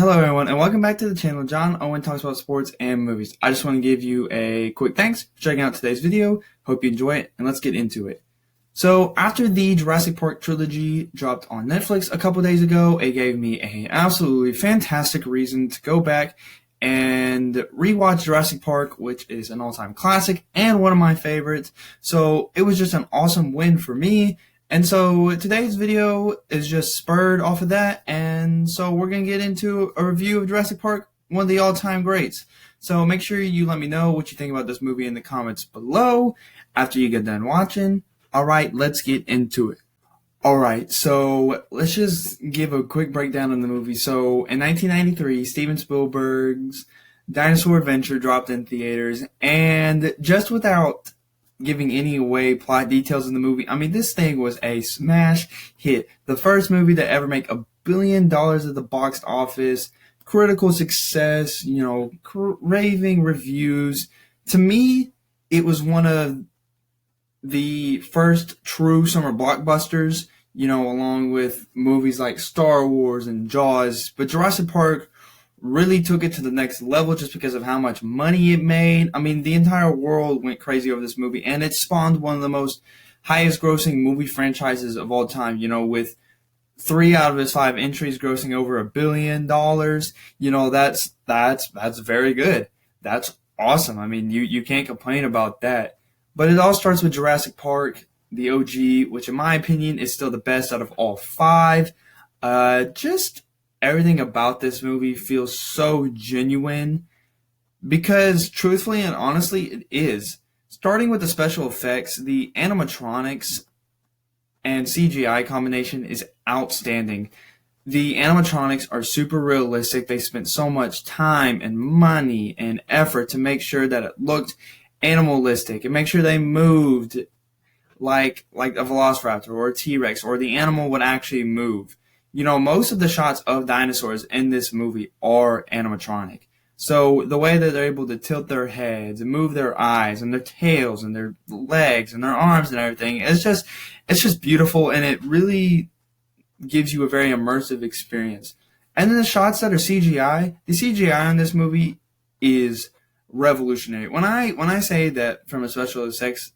Hello, everyone, and welcome back to the channel. Owen talks about sports and movies. I just want to give you a quick thanks for checking out today's video. Hope you enjoy it, and let's get into it. So, after the Jurassic Park trilogy dropped on Netflix a couple days ago, it gave me an absolutely fantastic reason to go back and rewatch Jurassic Park, which is an all-time classic and one of my favorites. So, it was just an awesome win for me. And so today's video is just spurred off of that, and so we're going to get into a review of Jurassic Park, one of the all-time greats. So make sure you let me know what you think about this movie in the comments below after you get done watching. Alright, let's get into it. Alright, so let's just give a quick breakdown on the movie. So in 1993, Steven Spielberg's Dinosaur Adventure dropped in theaters, and just without giving any away plot details in the movie, I mean, this thing was a smash hit. The first movie to ever make $1 billion at the box office, critical success, raving reviews. To me, it was one of the first true summer blockbusters, along with movies like Star Wars and Jaws. But Jurassic Park really took it to the next level just because of how much money it made. I mean, the entire world went crazy over this movie, and it spawned one of the most highest grossing movie franchises of all time, with 3 out of its 5 entries grossing over $1 billion. That's very good. That's awesome. I mean, you can't complain about that. But it all starts with Jurassic Park, the OG, which in my opinion is still the best out of all 5. Everything about this movie feels so genuine because, truthfully and honestly, it is. Starting with the special effects, the animatronics and CGI combination is outstanding. The animatronics are super realistic. They spent so much time and money and effort to make sure that it looked animalistic and make sure they moved like a velociraptor or a T-Rex, or the animal would actually move. Most of the shots of dinosaurs in this movie are animatronic. So the way that they're able to tilt their heads and move their eyes and their tails and their legs and their arms and everything, it's just beautiful, and it really gives you a very immersive experience. And then the shots that are CGI, the CGI in this movie is revolutionary. When I say that from a special effects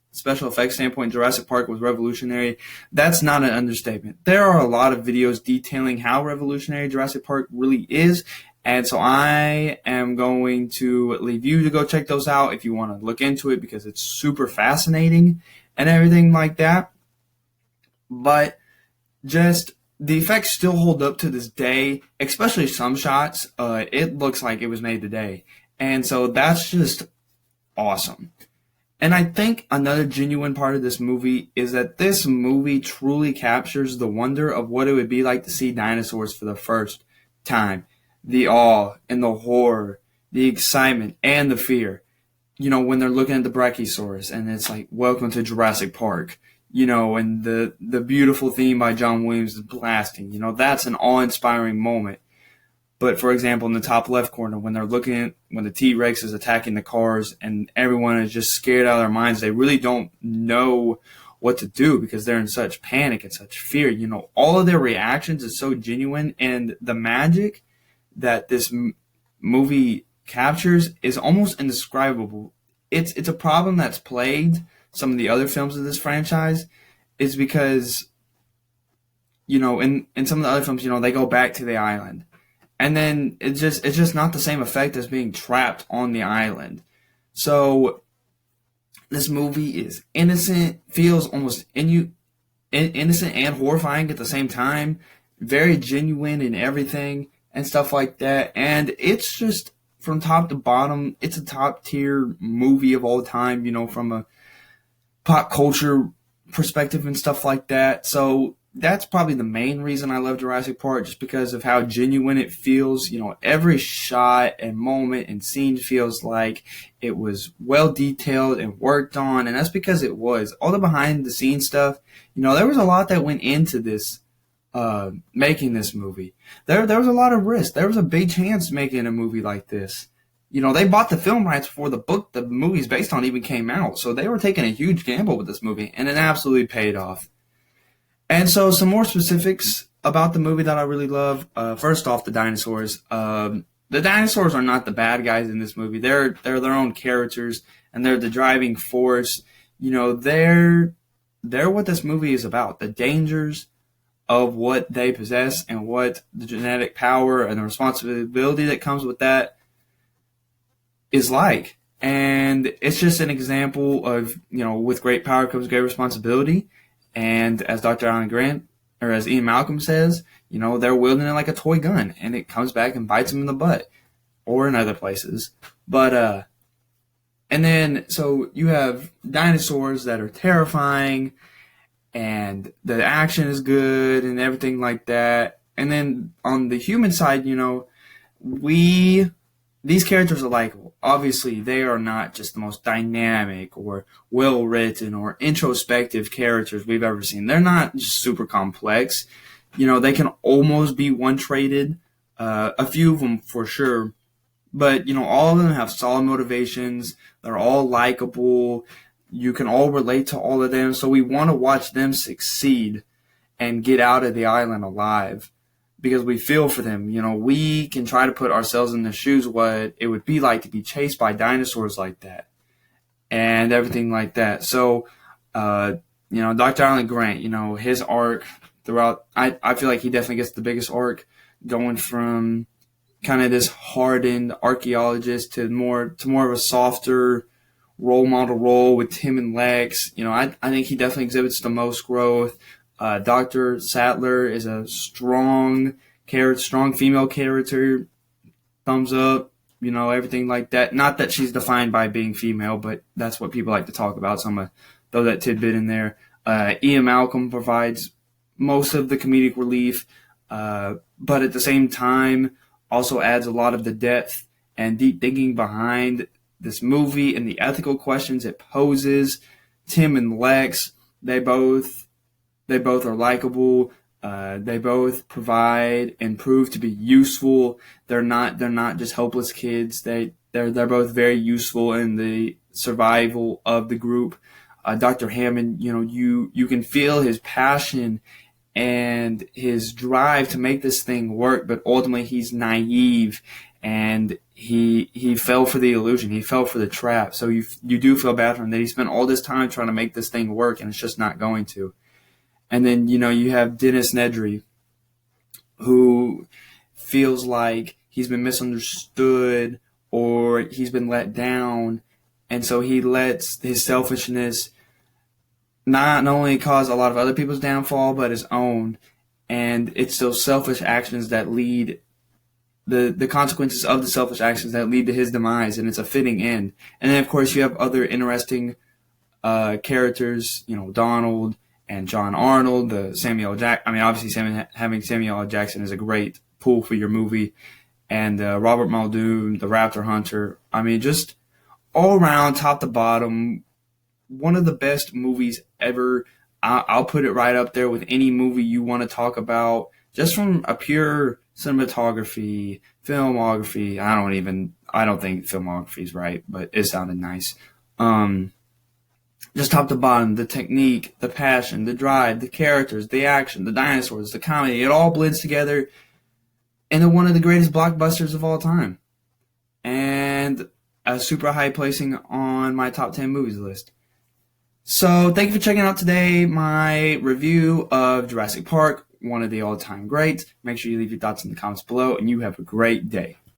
standpoint, Jurassic Park was revolutionary, that's not an understatement. There are a lot of videos detailing how revolutionary Jurassic Park really is, and so I am going to leave you to go check those out if you want to look into it, because it's super fascinating and everything like that. But just the effects still hold up to this day, especially some shots. It looks like it was made today. And so that's just awesome. And I think another genuine part of this movie is that this movie truly captures the wonder of what it would be like to see dinosaurs for the first time. The awe and the horror, the excitement and the fear. When they're looking at the Brachiosaurus and it's like, welcome to Jurassic Park. And the beautiful theme by John Williams is blasting. That's an awe-inspiring moment. But for example, in the top left corner, when the T-Rex is attacking the cars and everyone is just scared out of their minds, they really don't know what to do because they're in such panic and such fear. All of their reactions is so genuine, and the magic that this movie captures is almost indescribable. It's a problem that's plagued some of the other films of this franchise, is because, in some of the other films, they go back to the island. And then it's just not the same effect as being trapped on the island. So this movie is innocent, feels almost innocent and horrifying at the same time. Very genuine in everything and stuff like that. And it's just, from top to bottom, it's a top tier movie of all time, from a pop culture perspective and stuff like that. So that's probably the main reason I love Jurassic Park, just because of how genuine it feels. Every shot and moment and scene feels like it was well detailed and worked on, and that's because it was. All the behind the scenes stuff, there was a lot that went into this, making this movie. There was a lot of risk. There was a big chance making a movie like this. They bought the film rights before the book the movie's based on even came out, so they were taking a huge gamble with this movie, and it absolutely paid off. And so some more specifics about the movie that I really love, first off, the dinosaurs. The dinosaurs are not the bad guys in this movie. They're their own characters, and they're the driving force. They're what this movie is about. The dangers of what they possess and what the genetic power and the responsibility that comes with that is like. And it's just an example of, with great power comes great responsibility. And as Dr. Alan Grant, or as Ian Malcolm says, they're wielding it like a toy gun, and it comes back and bites them in the butt, or in other places. But, and then, so you have dinosaurs that are terrifying, and the action is good, and everything like that. And then on the human side, these characters are likable. Obviously, they are not just the most dynamic or well-written or introspective characters we've ever seen. They're not just super complex. They can almost be one-traded, a few of them for sure. But, all of them have solid motivations. They're all likable. You can all relate to all of them. So we want to watch them succeed and get out of the island alive, because we feel for them. We can try to put ourselves in the shoes what it would be like to be chased by dinosaurs like that and everything like that. So, Dr. Alan Grant, his arc throughout, I feel like he definitely gets the biggest arc, going from kind of this hardened archaeologist to more of a softer role model role with Tim and Lex. I think he definitely exhibits the most growth. Dr. Sattler is a strong female character. Thumbs up, everything like that. Not that she's defined by being female, but that's what people like to talk about, so I'm going to throw that tidbit in there. Ian Malcolm provides most of the comedic relief, but at the same time also adds a lot of the depth and deep thinking behind this movie and the ethical questions it poses. Tim and Lex, they both are likable. They both provide and prove to be useful. They're not just helpless kids. They're both very useful in the survival of the group. Dr. Hammond, you can feel his passion and his drive to make this thing work, but ultimately he's naive, and he fell for the illusion. He fell for the trap. So you do feel bad for him that he spent all this time trying to make this thing work, and it's just not going to. And then, you have Dennis Nedry, who feels like he's been misunderstood or he's been let down. And so he lets his selfishness not only cause a lot of other people's downfall, but his own. And it's those selfish actions that lead, the consequences of the selfish actions that lead to his demise, and it's a fitting end. And then, of course, you have other interesting characters, Donald and John Arnold, the Samuel L. Jackson. I mean, obviously, having Samuel L. Jackson is a great pull for your movie. And Robert Muldoon, the Raptor Hunter. I mean, just all around, top to bottom, one of the best movies ever. I'll put it right up there with any movie you want to talk about, just from a pure cinematography, filmography. I don't think filmography is right, but it sounded nice. Just top to bottom, the technique, the passion, the drive, the characters, the action, the dinosaurs, the comedy, it all blends together into one of the greatest blockbusters of all time. And a super high placing on my top 10 movies list. So thank you for checking out today my review of Jurassic Park, one of the all-time greats. Make sure you leave your thoughts in the comments below, and you have a great day.